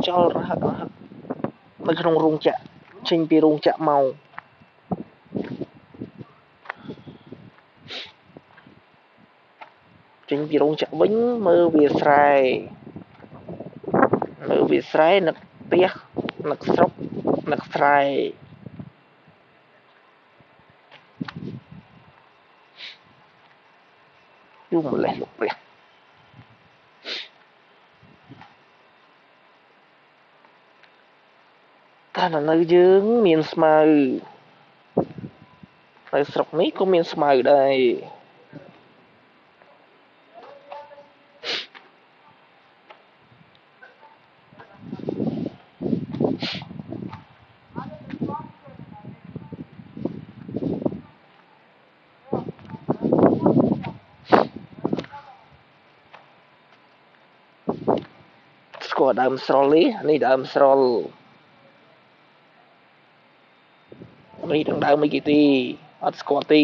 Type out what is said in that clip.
ចោលរហ័សនៅក្នុងរោងចក្រចេញពីរោងចក្រមកចេញពីរោងចក្រវិញមើលវាស្រែនឹកផ្ទះនឹកស្រុកនឹកស្រែយូរម្លេះលោកព្រះតែនៅយើងមានស្មៅនៅស្រុកនេះក៏មានស្មៅដែរស្គាល់ដើមស្រលទេនេះដើមស្រលនេះដើមអីគេទេអត់ស្គាល់ទេ